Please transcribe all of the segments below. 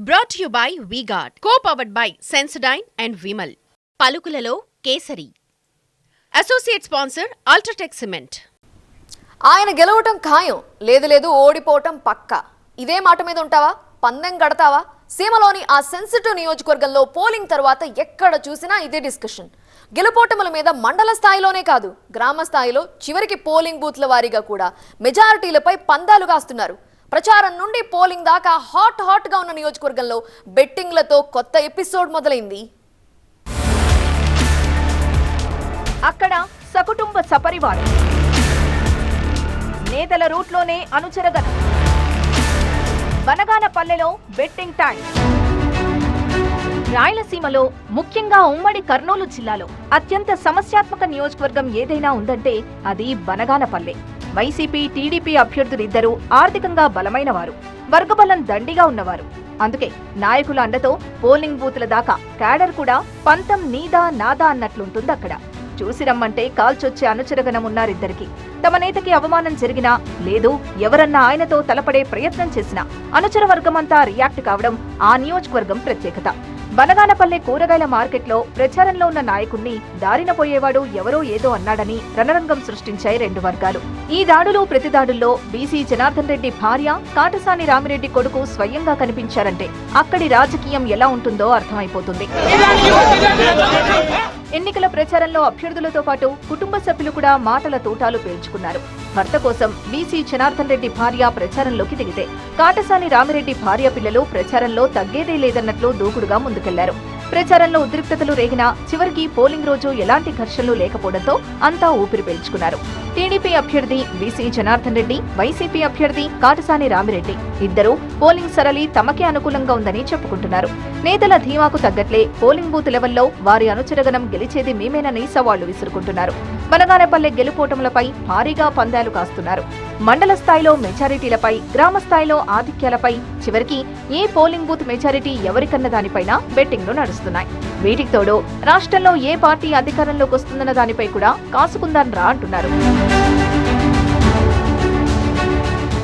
Brought to you by V-Guard, co-powered by Sensodyne and Vimal. పలుకులలో కేసరి. Associate sponsor UltraTech cement. ఆయన గెలవటం ఖాయం, లేదు ఓడిపోవటం పక్కా. ఇదే మాట మీద ఉంటావా? పందెం గడతావా? సీమలోని ఆ సెన్సిటివ్ నియోజకవర్గంలో పోలింగ్ తర్వాత ఎక్కడ చూసినా ఇదే డిస్కషన్. గెలుపోటముల మీద మండల స్థాయిలోనే కాదు, గ్రామ స్థాయిలో చివరికి పోలింగ్ బూత్ల వారీగా కూడా మెజారిటీలపై పందాలు కాస్తున్నారు. ప్రచారం నుండి పోలింగ్ దాకా హాట్ గా ఉన్న నియోజకవర్గంలో బెట్టింగ్లతో కొత్త ఎపిసోడ్ మొదలైంది. అక్కడ సకుటుంబ సపరివారం, నేతల రూట్లోనే అనుచరగణం, బనగానపల్లెలో బెట్టింగ్ టైం. రాయలసీమలో, ముఖ్యంగా ఉమ్మడి కర్నూలు జిల్లాలో అత్యంత సమస్యాత్మక నియోజకవర్గం ఏదైనా ఉందంటే అది బనగానపల్లె. వైసీపీ, టీడీపీ అభ్యర్థులిద్దరూ ఆర్థికంగా బలమైన వారు, వర్గబలం దండిగా ఉన్నవారు. అందుకే నాయకుల అండతో పోలింగ్ బూత్ల దాకా క్యాడర్ కూడా పంతం నీదా నాదా అన్నట్లుంటుంది అక్కడ. చూసి రమ్మంటే కాల్చొచ్చే అనుచరగణం ఉన్నారిద్దరికి. తమ నేతకి అవమానం జరిగినా, లేదు ఎవరన్నా ఆయనతో తలపడే ప్రయత్నం చేసినా అనుచర వర్గమంతా రియాక్ట్ కావడం ఆ నియోజకవర్గం ప్రత్యేకత. బనగానపల్లె కూరగాయల మార్కెట్లో ప్రచారంలో ఉన్న నాయకుణ్ణి దారిన పోయేవాడు ఎవరో ఏదో అన్నాడని రణరంగం సృష్టించాయి రెండు వర్గాలు. ఈ దాడులు ప్రతిదాడుల్లో బీసీ జనార్దన్ రెడ్డి భార్య కాటసాని రామిరెడ్డి కొడుకు స్వయంగా కనిపించారంటే అక్కడి రాజకీయం ఎలా ఉంటుందో అర్థమైపోతుంది. ఎన్నికల ప్రచారంలో అభ్యర్థులతో పాటు కుటుంబ సభ్యులు కూడా మాటల తూటాలు పేల్చుకున్నారు. భర్త కోసం బీసీ జనార్దన్ రెడ్డి భార్య ప్రచారంలోకి దిగితే కాటసాని రామిరెడ్డి భార్య పిల్లలు ప్రచారంలో తగ్గేదే లేదన్నట్లు దూకుడుగా ముందుకెళ్లారు. ప్రచారంలో ఉద్రిక్తతలు రేగినా చివరికి పోలింగ్ రోజు ఎలాంటి ఘర్షణలు లేకపోవడంతో అంతా ఊపిరి పీల్చుకున్నారు. టీడీపీ అభ్యర్థి బీసీ జనార్దన్ రెడ్డి, వైసీపీ అభ్యర్థి కాటసాని రామిరెడ్డి ఇద్దరూ పోలింగ్ సరళి తమకే అనుకూలంగా ఉందని చెప్పుకుంటున్నారు. నేతల ధీమాకు తగ్గట్లే పోలింగ్ బూత్ లెవెల్లో వారి అనుచరగణం గెలిచేది మేమేనని సవాళ్లు విసురుకుంటున్నారు. బనగానపల్లె గెలుపోటములపై భారీగా పందాలు కాస్తున్నారు. మండల స్థాయిలో మెజారిటీలపై, గ్రామ స్థాయిలో ఆధిక్యాలపై, చివరికి ఏ పోలింగ్ బూత్ మెజారిటీ ఎవరికన్న దానిపైన బెట్టింగ్లు నడుస్తున్నాయి. వీటికి తోడు రాష్ట్రంలో ఏ పార్టీ అధికారంలోకి వస్తుందన్న దానిపై కూడా కాసుకుందాన్రా అంటున్నారు.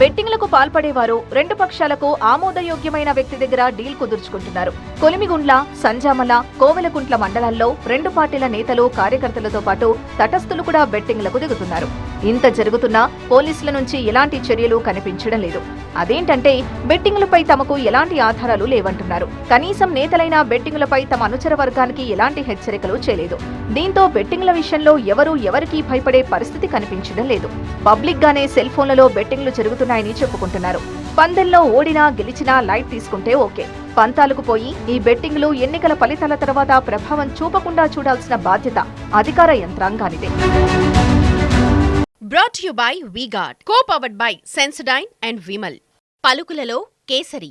బెట్టింగ్లకు పాల్పడేవారు రెండు పక్షాలకు ఆమోదయోగ్యమైన వ్యక్తి దగ్గర డీల్ కుదుర్చుకుంటున్నారు. కొలిమిగుండ్ల, సంజామల, కోవెలకుంట్ల మండలాల్లో రెండు పార్టీల నేతలు, కార్యకర్తలతో పాటు తటస్థులు కూడా బెట్టింగ్లకు దిగుతున్నారు. ఇంత జరుగుతున్నా పోలీసుల నుంచి ఎలాంటి చర్యలు కనిపించడం లేదు. అదేంటంటే బెట్టింగ్లపై తమకు ఎలాంటి ఆధారాలు లేవంటున్నారు. కనీసం నేతలైన బెట్టింగ్లపై తమ అనుచర వర్గానికి ఎలాంటి హెచ్చరికలు చేయలేదు. దీంతో బెట్టింగ్ల విషయంలో ఎవరికీ భయపడే పరిస్థితి కనిపించడం లేదు. పబ్లిక్ గానే సెల్ ఫోన్లలో బెట్టింగ్లు జరుగుతున్నాయని చెప్పుకుంటున్నారు. పందెల్లో ఓడినా గెలిచినా లైట్ తీసుకుంటే ఓకే. పంతాలకు పోయి ఈ బెట్టింగ్లు ఎన్నికల ఫలితాల తర్వాత ప్రభావం చూపకుండా చూడాల్సిన బాధ్యత అధికార యంత్రాంగానిదే. Brought to you by V-Guard, co-powered by Sensodyne and Vimal. పలుకులలో కేసరి.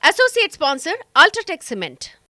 Associate sponsor UltraTech cement.